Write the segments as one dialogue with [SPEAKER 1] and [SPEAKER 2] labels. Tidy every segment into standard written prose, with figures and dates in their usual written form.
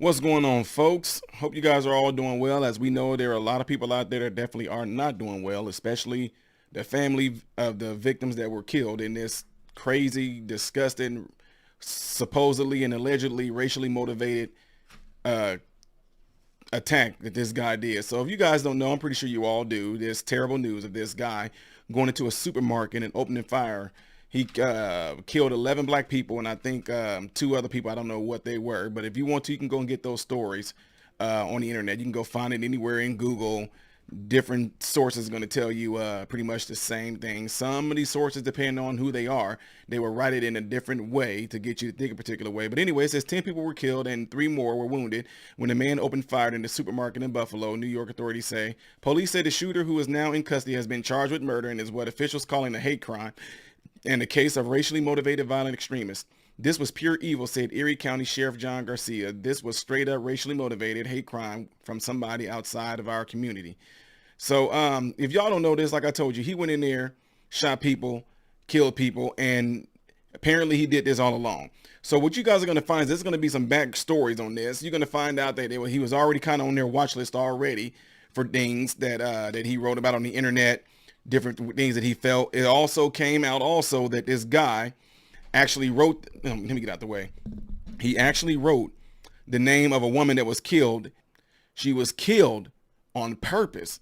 [SPEAKER 1] What's going on, folks? Hope you guys are all doing well. As we know, there are a lot of people out there that definitely are not doing well, especially the family of the victims that were killed in this crazy, disgusting, supposedly and allegedly racially motivated uh, attack that this guy did. So if you guys don't know, I'm pretty sure you all do. There's terrible news of this guy going into a supermarket and opening fire. He killed 11 black people and I think two other people. I don't know what they were, but if you want to, you can go and get those stories on the internet. You can go find it anywhere in Google. Different sources are going to tell you pretty much the same thing. Some of these sources, depending on who they are, they will write it in a different way to get you to think a particular way. But anyway, it says 10 people were killed and 3 more were wounded when a man opened fire in the supermarket in Buffalo, New York, authorities say. Police say the shooter, who is now in custody, has been charged with murder and is what officials calling a hate crime in the case of racially motivated violent extremists. This was pure evil, said Erie County Sheriff John Garcia. This was straight up racially motivated hate crime from somebody outside of our community. So if y'all don't know this, like I told you, he went in there, shot people, killed people, and apparently he did this all along. So what you guys are going to find is there's going to be some back stories on this. You're going to find out that he was already kind of on their watch list already for things that he wrote about on the internet, different things that he felt. It also came out also that this guy actually wrote, let me get out the way. He actually wrote the name of a woman that was killed. She was killed on purpose.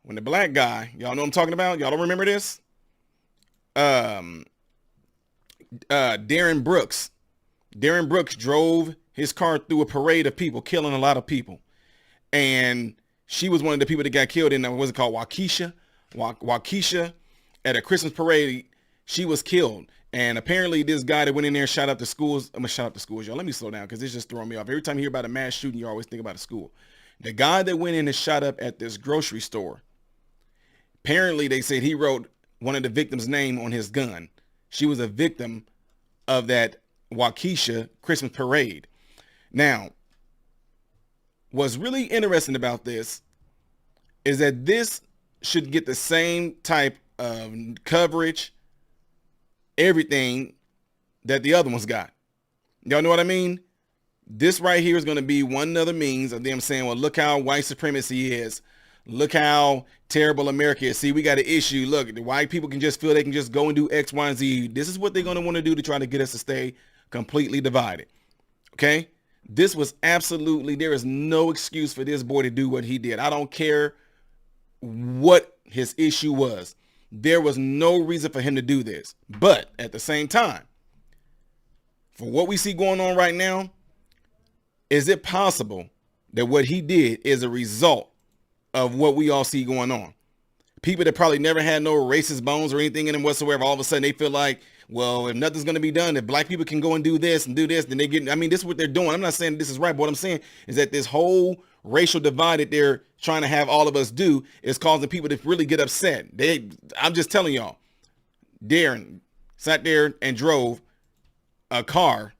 [SPEAKER 1] When the black guy, y'all know what I'm talking about? Y'all don't remember this? Darren Brooks. Darren Brooks drove his car through a parade of people, killing a lot of people. And she was one of the people that got killed in, what's it called, Waukesha? Waukesha, at a Christmas parade. She was killed. And apparently this guy that went in there and shot up the schools. I'm going to shut up the schools, y'all. Let me slow down because it's just throwing me off. Every time you hear about a mass shooting, you always think about a school. The guy that went in and shot up at this grocery store, apparently they said he wrote one of the victims' name on his gun. She was a victim of that Waukesha Christmas parade. Now, what's really interesting about this is that this should get the same type of coverage, everything that the other ones got. Y'all know what I mean? This right here is going to be one other means of them saying, well, look how white supremacy is. Look how terrible America is. See, we got an issue. Look, the white people can just feel they can just go and do X, Y, and Z. This is what they're going to want to do to try to get us to stay completely divided. Okay? This was absolutely, there is no excuse for this boy to do what he did. I don't care what his issue was. There was no reason for him to do this. But at the same time, for what we see going on right now, is it possible that what he did is a result of what we all see going on? People that probably never had no racist bones or anything in them whatsoever, all of a sudden they feel like, well, if nothing's going to be done, if black people can go and do this, then they get, I mean, this is what they're doing. I'm not saying this is right, but what I'm saying is that this whole racial divide that they're trying to have all of us do is causing people to really get upset. I'm just telling y'all, Darren sat there and drove a car.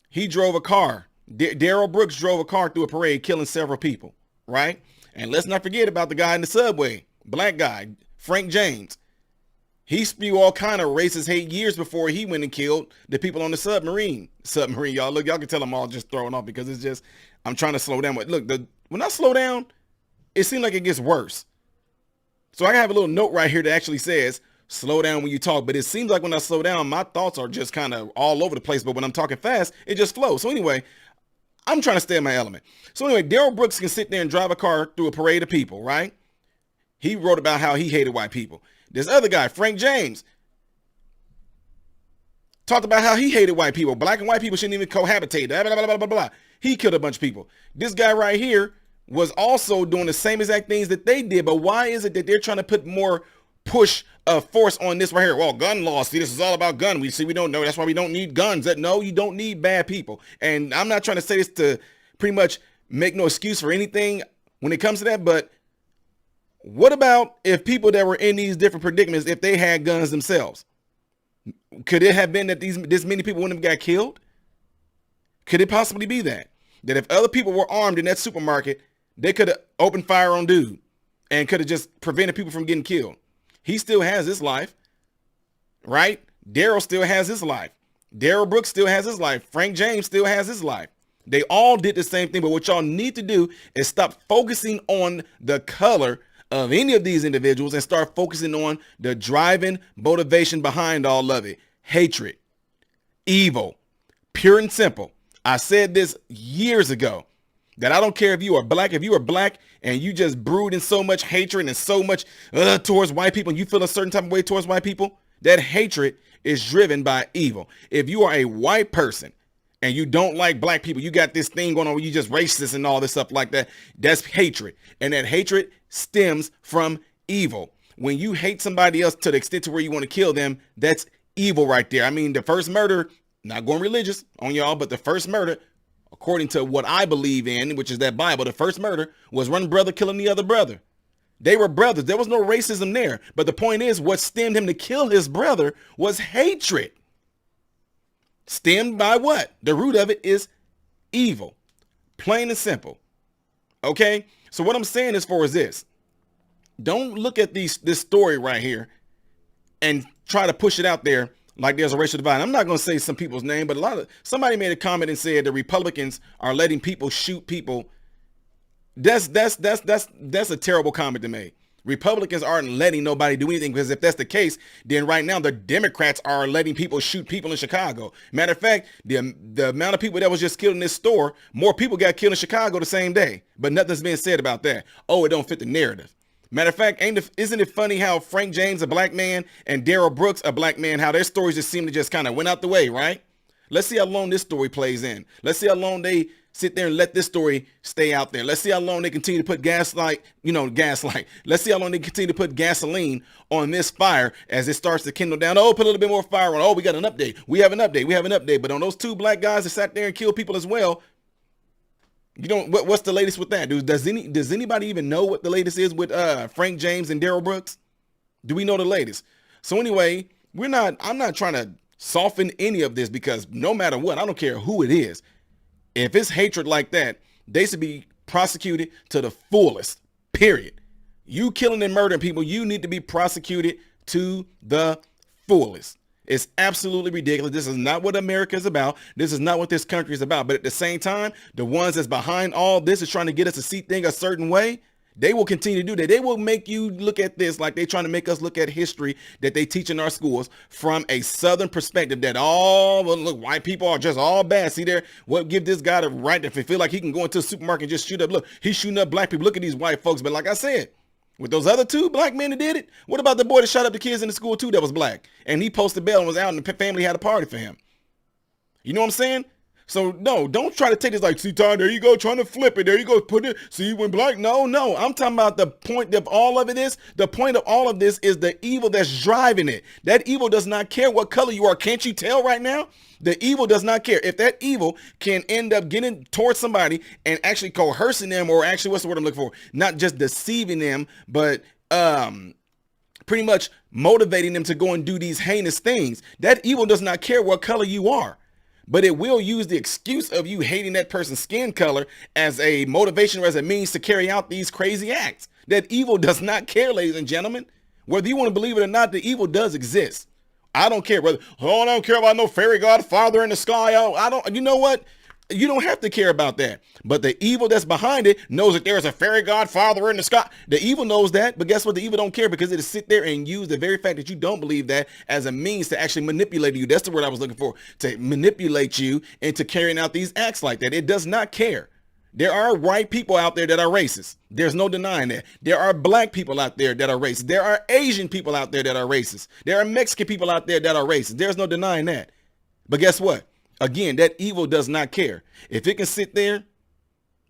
[SPEAKER 1] He drove a car. Darrell Brooks drove a car through a parade, killing several people, right? And let's not forget about the guy in the subway, black guy, Frank James. He spewed all kind of racist hate years before he went and killed the people on the submarine. Y'all, look, y'all can tell I'm all just throwing off because it's just, I'm trying to slow down. But look, when I slow down, it seems like it gets worse. So I have a little note right here that actually says, slow down when you talk. But it seems like when I slow down, my thoughts are just kind of all over the place. But when I'm talking fast, it just flows. So anyway, I'm trying to stay in my element. So anyway, Darrell Brooks can sit there and drive a car through a parade of people, right? He wrote about how he hated white people. This other guy, Frank James, talked about how he hated white people. Black and white people shouldn't even cohabitate. Blah, blah, blah, blah, blah, blah. He killed a bunch of people. This guy right here was also doing the same exact things that they did. But why is it that they're trying to put more push of force on this right here? Well, gun laws. See, this is all about gun. We don't know. That's why we don't need guns. No, you don't need bad people. And I'm not trying to say this to pretty much make no excuse for anything when it comes to that. But what about if people that were in these different predicaments, if they had guns themselves? Could it have been that this many people wouldn't have got killed? Could it possibly be that if other people were armed in that supermarket, they could have opened fire on dude and could have just prevented people from getting killed? He still has his life, right? Darrell still has his life. Darrell Brooks still has his life. Frank James still has his life. They all did the same thing. But what y'all need to do is stop focusing on the color of any of these individuals and start focusing on the driving motivation behind all of it. Hatred, evil, pure and simple. I said this years ago that I don't care if you are black and you just brood in so much hatred and so much towards white people and you feel a certain type of way towards white people, that hatred is driven by evil. If you are a white person and you don't like black people, you got this thing going on where you just racist and all this stuff like that, that's hatred. And that hatred stems from evil. When you hate somebody else to the extent to where you want to kill them, that's evil right there. I mean, the first murder, not going religious on y'all, but the first murder, according to what I believe in, which is that Bible, the first murder was one brother killing the other brother. They were brothers. There was no racism there. But the point is, what stemmed him to kill his brother was hatred. Stemmed by what? The root of it is evil. Plain and simple. Okay? So what I'm saying as far as this, don't look at this story right here and try to push it out there like there's a racial divide. I'm not going to say some people's name, but somebody made a comment and said the Republicans are letting people shoot people. That's a terrible comment to make. Republicans aren't letting nobody do anything, because if that's the case, then right now the Democrats are letting people shoot people in Chicago. Matter of fact, the amount of people that was just killed in this store, more people got killed in Chicago the same day, but nothing's being said about that. Oh, it don't fit the narrative. Matter of fact, isn't it funny how Frank James, a black man, and Darrell Brooks, a black man, how their stories just seem to just kind of went out the way, right? Let's see how long this story plays in. Let's see how long they sit there and let this story stay out there. Let's see how long they continue to put gaslight. Let's see how long they continue to put gasoline on this fire as it starts to kindle down. Oh, put a little bit more fire on. Oh, we got an update. We have an update. But on those two black guys that sat there and killed people as well, what's the latest with that? Does anybody even know what the latest is with Frank James and Darrell Brooks? Do we know the latest? So anyway, I'm not trying to soften any of this, because no matter what, I don't care who it is. If it's hatred like that, they should be prosecuted to the fullest, period. You killing and murdering people, you need to be prosecuted to the fullest. It's absolutely ridiculous. This is not what America is about. This is not what this country is about. But at the same time, the ones that's behind all this is trying to get us to see things a certain way. They will continue to do that. They will make you look at this like they're trying to make us look at history that they teach in our schools from a Southern perspective, that white people are just all bad. See there, what give this guy the right to feel like he can go into a supermarket and just shoot up? Look, he's shooting up black people. Look at these white folks. But like I said, with those other two black men that did it, what about the boy that shot up the kids in the school too that was black? And he posted bail and was out and the family had a party for him. You know what I'm saying? So no, don't try to take this like, see, Todd, there you go, trying to flip it. There you go, put it. See, you went black. No, I'm talking about the point of all of it is, the point of all of this is the evil that's driving it. That evil does not care what color you are. Can't you tell right now? The evil does not care. If that evil can end up getting towards somebody and actually coercing them, or actually, what's the word I'm looking for? Not just deceiving them, but pretty much motivating them to go and do these heinous things. That evil does not care what color you are. But it will use the excuse of you hating that person's skin color as a motivation or as a means to carry out these crazy acts. That evil does not care, ladies and gentlemen. Whether you want to believe it or not, the evil does exist. I don't care whether, I don't care about no fairy godfather in the sky. You know what? You don't have to care about that. But the evil that's behind it knows that there is a fairy godfather in the sky. The evil knows that, but guess what? The evil don't care, because it'll sit there and use the very fact that you don't believe that as a means to actually manipulate you. That's the word I was looking for, to manipulate you into carrying out these acts like that. It does not care. There are white people out there that are racist. There's no denying that. There are black people out there that are racist. There are Asian people out there that are racist. There are Mexican people out there that are racist. There's no denying that. But guess what? Again, that evil does not care. If it can sit there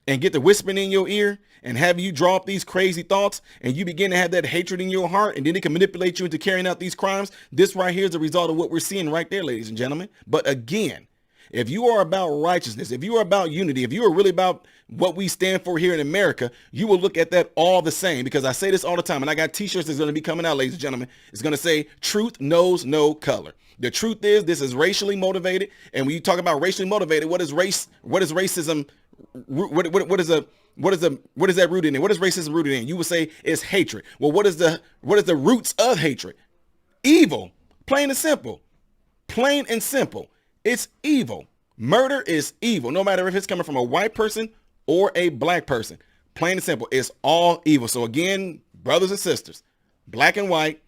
[SPEAKER 1] and get the whispering in your ear and have you draw up these crazy thoughts, and you begin to have that hatred in your heart, and then it can manipulate you into carrying out these crimes, this right here is the result of what we're seeing right there, ladies and gentlemen. But again, if you are about righteousness, if you are about unity, if you are really about what we stand for here in America, you will look at that all the same, because I say this all the time, and I got t-shirts that's going to be coming out, ladies and gentlemen. It's going to say, truth knows no color. The truth is, this is racially motivated. And when you talk about racially motivated, what is race? What is racism? What is that rooted in? What is racism rooted in? You would say it's hatred. Well, what is the roots of hatred? Evil. Plain and simple. Plain and simple. It's evil. Murder is evil, no matter if it's coming from a white person or a black person. Plain and simple, it's all evil. So again, brothers and sisters, black and white,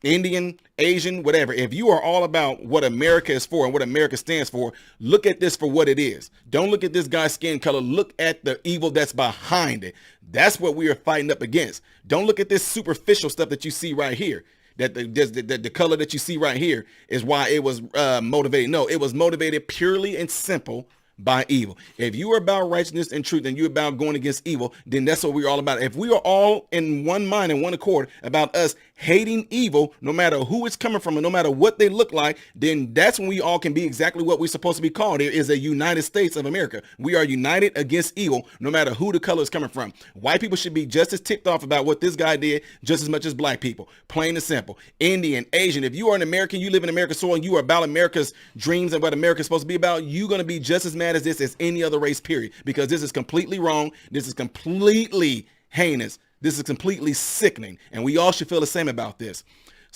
[SPEAKER 1] Indian, Asian, whatever. If you are all about what America is for and what America stands for, look at this for what it is. Don't look at this guy's skin color. Look at the evil that's behind it. That's what we are fighting up against. Don't look at this superficial stuff that you see right here. That the color that you see right here is why it was motivated. No, it was motivated purely and simple by evil. If you are about righteousness and truth and you're about going against evil, then that's what we're all about. If we are all in one mind and one accord about us hating evil, no matter who it's coming from and no matter what they look like, then that's when we all can be exactly what we're supposed to be called. It is a United States of America. We are united against evil, no matter who the color is coming from. White people should be just as ticked off about what this guy did, just as much as black people. Plain and simple. Indian, Asian, if you are an American, you live in America's soil, and you are about America's dreams and what America's supposed to be about, you're going to be just as mad as this as any other race, period, because this is completely wrong. This is completely heinous. This is completely sickening, and we all should feel the same about this.